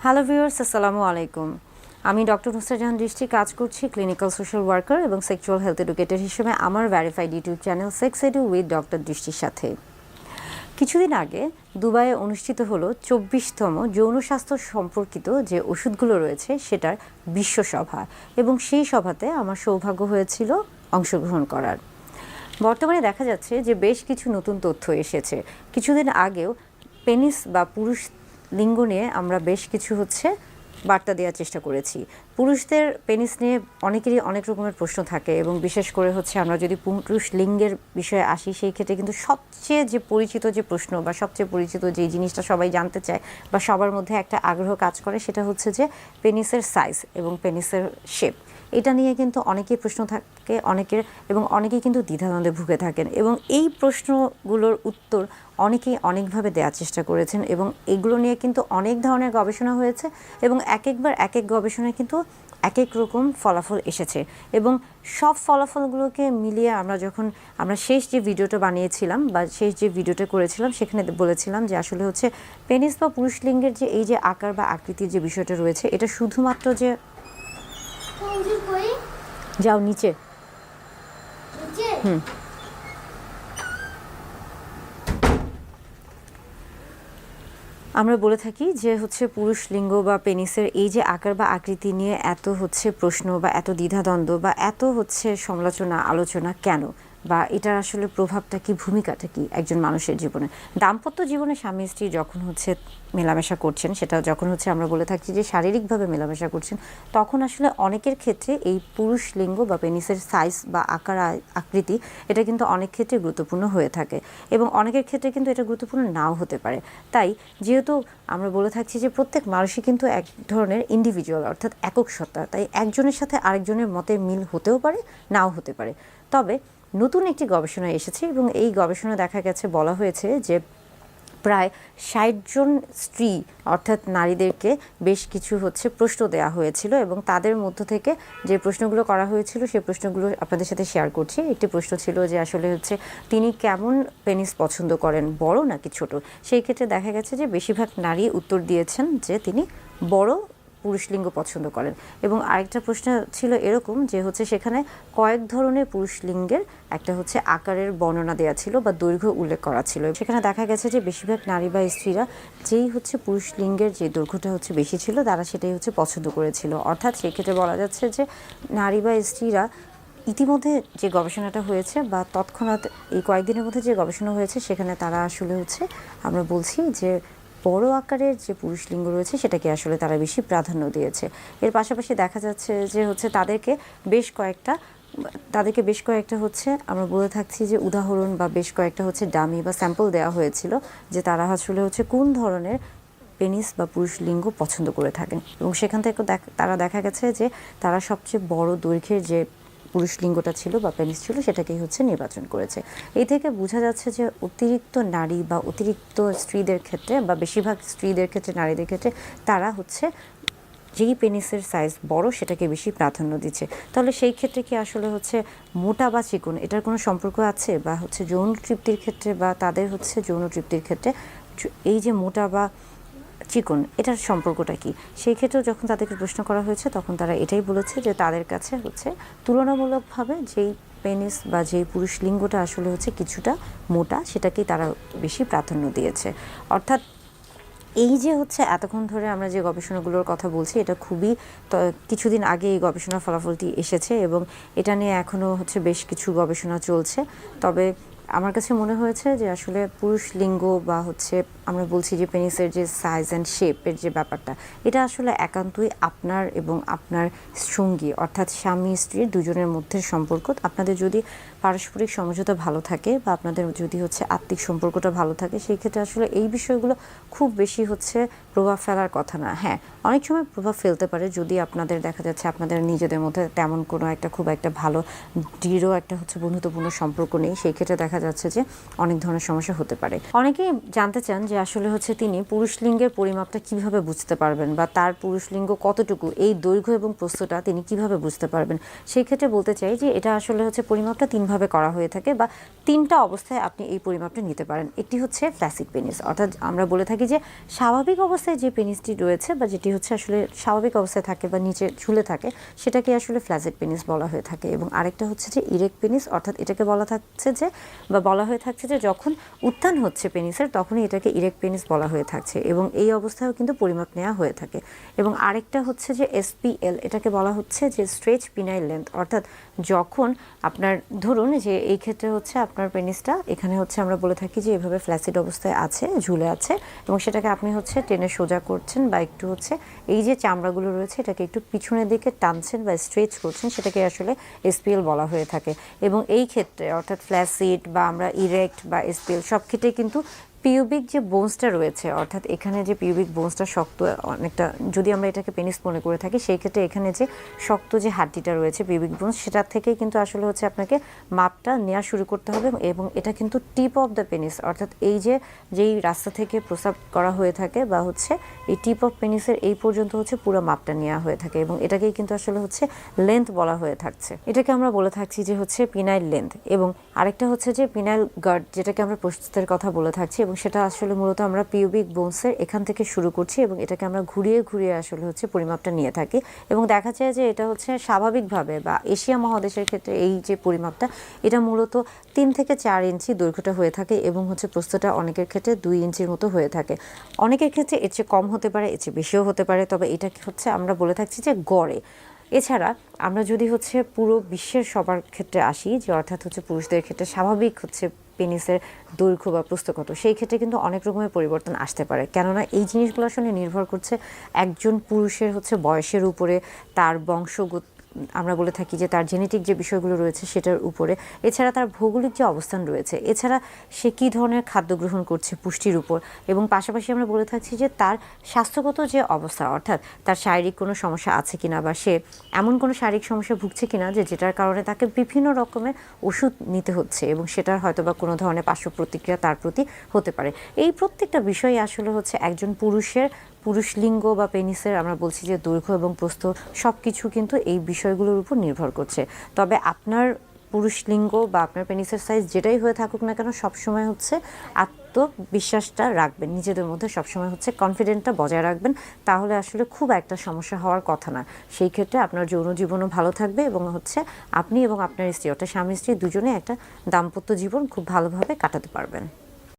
Hello viewers, আসসালামু আলাইকুম। আমি ডক্টর নুসরাত জাহান দৃষ্টি কাজ করছি ক্লিনিক্যাল সোশ্যাল ওয়ার্কার এবং সেক্সুয়াল হেলথ এডুকেটর হিসেবে আমার verified YouTube channel sex edu with doctor দৃষ্টির সাথে। কিছুদিন আগে দুবাইয়ে অনুষ্ঠিত হলো 24তম যৌন স্বাস্থ্য সম্পর্কিত যে ওষুধগুলো রয়েছে সেটার বিশ্ব সভা, এবং সেই সভাতে আমার সৌভাগ্য হয়েছিল অংশগ্রহণ করার। বর্তমানে দেখা যাচ্ছে যে বেশ কিছু নতুন তথ্য এসেছে। কিছুদিন আগেও পেনিস বা পুরুষ লিঙ্গ নিয়ে আমরা বেশ কিছু বার্তা দেওয়ার চেষ্টা করেছি। পুরুষদের পেনিস নিয়ে অনেকেরই অনেক রকমের প্রশ্ন থাকে, এবং বিশেষ করে আমরা যদি পুরুষ লিঙ্গের বিষয়ে আসি, সেই ক্ষেত্রে কিন্তু সবচেয়ে যে পরিচিত যে প্রশ্ন বা সবচেয়ে পরিচিত যে জিনিসটা সবাই জানতে চায় বা সবার মধ্যে একটা আগ্রহ কাজ করে, সেটা হচ্ছে যে পেনিসের সাইজ এবং পেনিসের শেপ। এটা নিয়ে কিন্তু অনেকেই প্রশ্ন থাকে এবং অনেকেই কিন্তু দ্বিধাদ্বন্দ্বে ভুগে থাকেন, এবং এই প্রশ্নগুলোর উত্তর অনেকেই অনেকভাবে দেওয়ার চেষ্টা করেছেন, এবং এগুলো নিয়ে কিন্তু অনেক ধরনের গবেষণা হয়েছে, এবং এক একবার এক এক গবেষণায় কিন্তু এক এক রকম ফলাফল এসেছে। এবং সব ফলাফলগুলোকে মিলিয়ে আমরা শেষ যে ভিডিওটা বানিয়েছিলাম বা শেষ যে ভিডিওটা করেছিলাম, সেখানে বলেছিলাম যে আসলে পেনিস বা পুরুষ লিঙ্গের যে এই যে আকার বা আকৃতির যে বিষয়টা রয়েছে, এটা শুধুমাত্র যে যাও নিচে আমরা বলে থাকি যে পুরুষ লিঙ্গ বা পেনিসের এই যে আকার বা আকৃতি নিয়ে এত প্রশ্ন বা এত দ্বিধাদ্বন্দ্ব বা এত সমালোচনা আলোচনা কেন, বা এটার আসলে প্রভাবটা কি, ভূমিকাটা কি একজন মানুষের জীবনে। দাম্পত্য জীবনে স্বামী স্ত্রী যখন মেলামেশা করছেন, সেটা যখন আমরা বলে থাকি যে শারীরিকভাবে মেলামেশা করছেন, তখন আসলে অনেকের ক্ষেত্রে এই পুরুষ লিঙ্গ বা পেনিসের সাইজ বা আকার আকৃতি এটা কিন্তু অনেক ক্ষেত্রে গুরুত্বপূর্ণ হয়ে থাকে, এবং অনেকের ক্ষেত্রে কিন্তু এটা গুরুত্বপূর্ণ নাও হতে পারে। তাই যেহেতু আমরা বলে থাকছি যে প্রত্যেক মানুষই কিন্তু এক ধরনের ইন্ডিভিজুয়াল, অর্থাৎ একক সত্তা, তাই একজনের সাথে আরেকজনের মতে মিল হতেও পারে, নাও হতে পারে। তবে নতুন একটি গবেষণা এসেছে, এবং এই গবেষণা দেখা গেছে, বলা হয়েছে যে প্রায় 60 জন স্ত্রী অর্থাৎ নারীদেরকে বেশ কিছু প্রশ্ন দেওয়া হয়েছিল, এবং তাদের মধ্য থেকে যে প্রশ্নগুলো করা হয়েছিল সেই প্রশ্নগুলো আপনাদের সাথে শেয়ার করছি। একটি প্রশ্ন ছিল যে আসলে তিনি কেমন পেনিস পছন্দ করেন, বড় নাকি ছোট। সেই ক্ষেত্রে দেখা গেছে যে বেশিরভাগ নারী উত্তর দিয়েছেন যে তিনি বড় পুরুষ লিঙ্গ পছন্দ করেন। এবং আরেকটা প্রশ্ন ছিল এরকম যে সেখানে কয়েক ধরনের পুরুষ লিঙ্গের একটা আকারের বর্ণনা দেওয়া ছিল বা দৈর্ঘ্য উল্লেখ করা ছিল। সেখানে দেখা গেছে যে বেশিরভাগ নারী বা স্ত্রীরা যেই পুরুষ লিঙ্গের যে দৈর্ঘ্যটা বেশি ছিল, তারা সেটাই পছন্দ করেছিল। অর্থাৎ সেক্ষেত্রে বলা যাচ্ছে যে নারী বা স্ত্রীরা ইতিমধ্যে যে গবেষণাটা হয়েছে বা তৎক্ষণাৎ এই কয়েকদিনের মধ্যে যে গবেষণা হয়েছে, সেখানে তারা আসলে আমরা বলছি যে বড় আকারের যে পুরুষ লিঙ্গ রয়েছে সেটাকে আসলে তারা বেশি প্রাধান্য দিয়েছে। এর পাশাপাশি দেখা যাচ্ছে যে তাদেরকে বেশ কয়েকটা আমরা বলে থাকছি যে উদাহরণ বা বেশ কয়েকটা ডামি বা স্যাম্পল দেওয়া হয়েছিল, যে তারা আসলে কোন ধরনের পেনিস বা পুরুষ লিঙ্গ পছন্দ করে থাকেন, এবং সেখান থেকে তারা দেখা গেছে যে তারা সবচেয়ে বড় দৈর্ঘ্যের যে পুরুষ লিঙ্গটা ছিল বা পেনিস ছিল সেটাকেই নির্বাচন করেছে। এই থেকে বোঝা যাচ্ছে যে অতিরিক্ত নারী বা অতিরিক্ত স্ত্রীদের ক্ষেত্রে বা বেশিরভাগ স্ত্রীদের ক্ষেত্রে, নারীদের ক্ষেত্রে তারা যেই পেনিসের সাইজ বড় সেটাকে বেশি প্রাধান্য দিচ্ছে। তাহলে সেই ক্ষেত্রে কি আসলে মোটা বা চিকন এটার কোনো সম্পর্ক আছে, বা যৌন তৃপ্তির ক্ষেত্রে বা তাদের যৌন তৃপ্তির ক্ষেত্রে এই যে মোটা বা চিকন এটার সম্পর্কটা কি? সেই ক্ষেত্রেও যখন তাদেরকে প্রশ্ন করা হয়েছে, তখন তারা এটাই বলেছে যে তাদের কাছে তুলনামূলকভাবে যেই পেনিস বা যেই পুরুষ লিঙ্গটা আসলে কিছুটা মোটা, সেটাকেই তারা বেশি প্রাধান্য দিয়েছে। অর্থাৎ এই যে এতক্ষণ ধরে আমরা যে গবেষণাগুলোর কথা বলছি, এটা খুবই কিছুদিন আগে এই গবেষণার ফলাফলটি এসেছে, এবং এটা নিয়ে এখনও বেশ কিছু গবেষণা চলছে। তবে আমার কাছে মনে হয়েছে যে আসলে পুরুষ লিঙ্গ বা আমরা বলছি যে পেনিসের যে সাইজ অ্যান্ড শেপের যে ব্যাপারটা, এটা আসলে একান্তই আপনার এবং আপনার সঙ্গী অর্থাৎ স্বামী স্ত্রীর দুজনের মধ্যে সম্পর্ক। আপনাদের যদি পারস্পরিক সমঝোতা ভালো থাকে বা আপনাদের যদি আত্মিক সম্পর্কটা ভালো থাকে, সেই ক্ষেত্রে আসলে এই বিষয়গুলো খুব বেশি প্রভাব ফেলার কথা না। হ্যাঁ, অনেক সময় প্রভাব ফেলতে পারে যদি আপনাদের দেখা যাচ্ছে আপনাদের নিজেদের মধ্যে তেমন কোনো খুব একটা ভালো দৃঢ় একটা বন্ধুত্বপূর্ণ সম্পর্ক নেই। সেই ক্ষেত্রে দেখা যাচ্ছে যে অনেক ধরনের সমস্যা হতে পারে। অনেকেই জানতে চান যে আসলে তিনি পুরুষ লিঙ্গের পরিমাপটা কিভাবে বুঝতে পারবেন, বা তার পুরুষ লিঙ্গ কতটুকু, এই দৈর্ঘ্য এবং প্রস্থটা তিনি কিভাবে বুঝতে পারবেন। সেই ক্ষেত্রে বলতে চাই যে এটা আসলে পরিমাপটা তিনভাবে করা হয়ে থাকে, বা তিনটা অবস্থায় আপনি এই পরিমাপটা নিতে পারেন। একটি হচ্ছে ফ্ল্যাসিড পেনিস, অর্থাৎ আমরা বলে থাকি যে স্বাভাবিক অবস্থায় যে পেনিসটি রয়েছে বা যেটি হচ্ছে আসলে স্বাভাবিক অবস্থায় থাকে বা নিচে ঝুলে থাকে সেটাকে আসলে ফ্ল্যাসিড পেনিস বলা হয়ে থাকে। এবং আরেকটা হচ্ছে যে ইরেক্ট পেনিস, অর্থাৎ এটাকে বলা থাকছে যে বা বলা হয়ে থাকছে যে যখন উত্থান হচ্ছে পেনিসের তখনই এটাকে ইরেক্ট পেনিস বলা হয়ে থাকছে এবং এই অবস্থায়ও কিন্তু পরিমাপ নেওয়া হয়ে থাকে। এবং আরেকটা হচ্ছে যে এসপিএল, এটাকে বলা হচ্ছে যে স্ট্রেচ পিনাইল লেন্থ, অর্থাৎ যখন আপনার ধরুন যে এই ক্ষেত্রে হচ্ছে আপনার পেনিসটা এখানে হচ্ছে আমরা বলে থাকি যে এভাবে ফ্ল্যাসিড অবস্থায় আছে, ঝুলে আছে এবং সেটাকে আপনি হচ্ছে টেনে সোজা করছেন বা একটু হচ্ছে এই যে চামড়াগুলো রয়েছে এটাকে একটু পিছনের দিকে টানছেন বা স্ট্রেচ করছেন, সেটাকে আসলে এসপিএল বলা হয়ে থাকে। এবং এই ক্ষেত্রে অর্থাৎ ফ্ল্যাসিড বা আমরা ইরেক্ট বা এসপিএল সব ক্ষেত্রে কিন্তু পিউবিক যে বোনসটা রয়েছে, অর্থাৎ এখানে যে পিউবিক বোনসটা শক্ত অনেকটা, যদি আমরা এটাকে পেনিস মনে করে থাকি সেই ক্ষেত্রে এখানে যে শক্ত যে হাড্ডিটা রয়েছে পিউবিক বোনস, সেটার থেকেই কিন্তু আসলে হচ্ছে আপনাকে মাপটা নেওয়া শুরু করতে হবে। এবং এটা কিন্তু টিপ অফ দ্য পেনিস, অর্থাৎ এই যে যেই রাস্তা থেকে প্রস্রাব করা হয়ে থাকে বা হচ্ছে এই টিপ অফ পেনিসের এই পর্যন্ত হচ্ছে পুরো মাপটা নেওয়া হয়ে থাকে এবং এটাকেই কিন্তু আসলে হচ্ছে লেন্থ বলা হয়ে থাকছে। এটাকে আমরা বলে থাকছি যে হচ্ছে পিনাইল লেন্থ। এবং আরেকটা হচ্ছে যে পিনাইল গার্ড, যেটাকে আমরা প্রস্তুতের কথা বলে থাকছি এবং সেটা আসলে মূলত আমরা পিউবিক বোনসের এখান থেকে শুরু করছি এবং এটাকে আমরা ঘুরিয়ে ঘুরিয়ে আসলে হচ্ছে পরিমাপটা নিয়ে থাকি। এবং দেখা যায় যে এটা হচ্ছে স্বাভাবিকভাবে বা এশিয়া মহাদেশের ক্ষেত্রে এই যে পরিমাপটা এটা মূলত 3 থেকে 4 ইঞ্চি দৈর্ঘ্যটা হয়ে থাকে এবং হচ্ছে প্রস্থটা অনেকের ক্ষেত্রে 2 ইঞ্চির মতো হয়ে থাকে। অনেকের ক্ষেত্রে এর চেয়ে কম হতে পারে, এর চেয়ে বেশিও হতে পারে, তবে এটা হচ্ছে আমরা বলে থাকছি যে গড়ে। এছাড়া আমরা যদি হচ্ছে পুরো বিশ্বের সবার ক্ষেত্রে আসি, যে অর্থাৎ হচ্ছে পুরুষদের ক্ষেত্রে স্বাভাবিক হচ্ছে পেনিসের দৈর্ঘ্য বা প্রস্থ কত, সেই ক্ষেত্রে কিন্তু অনেক রকমের পরিবর্তন আসতে পারে, কেননা এই জিনিসগুলো আসলে নির্ভর করছে একজন পুরুষের হচ্ছে বয়সের উপরে, তার বংশগত, আমরা বলে থাকি যে তার জেনেটিক যে বিষয়গুলো রয়েছে সেটার উপরে, এছাড়া তার ভৌগোলিক যে অবস্থান রয়েছে, এছাড়া সে কী ধরনের খাদ্য গ্রহণ করছে পুষ্টির উপর, এবং পাশাপাশি আমরা বলে থাকছি যে তার স্বাস্থ্যগত যে অবস্থা, অর্থাৎ তার শারীরিক কোনো সমস্যা আছে কিনা বা সে এমন কোনো শারীরিক সমস্যা ভুগছে কিনা যে যেটার কারণে তাকে বিভিন্ন রকমের ওষুধ নিতে হচ্ছে এবং সেটার হয়তো বা কোনো ধরনের পার্শ্ব প্রতিক্রিয়া তার প্রতি হতে পারে। এই প্রত্যেকটা বিষয় আসলে হচ্ছে একজন পুরুষ লিঙ্গ বা পেনিসের আমরা বলছি যে দৈর্ঘ্য এবং প্রস্থ সব কিছু কিন্তু এই বিষয়গুলোর উপর নির্ভর করছে। তবে আপনার পুরুষ লিঙ্গ বা আপনার পেনিসের সাইজ যেটাই হয়ে থাকুক না কেন, সবসময় হচ্ছে আত্মবিশ্বাসটা রাখবেন নিজেদের মধ্যে, সবসময় হচ্ছে কনফিডেন্টটা বজায় রাখবেন, তাহলে আসলে খুব একটা সমস্যা হওয়ার কথা না। সেই ক্ষেত্রে আপনার যৌন জীবনও ভালো থাকবে এবং হচ্ছে আপনি এবং আপনার স্ত্রী, অর্থাৎ স্বামী স্ত্রী দুজনে একটা দাম্পত্য জীবন খুব ভালোভাবে কাটাতে পারবেন।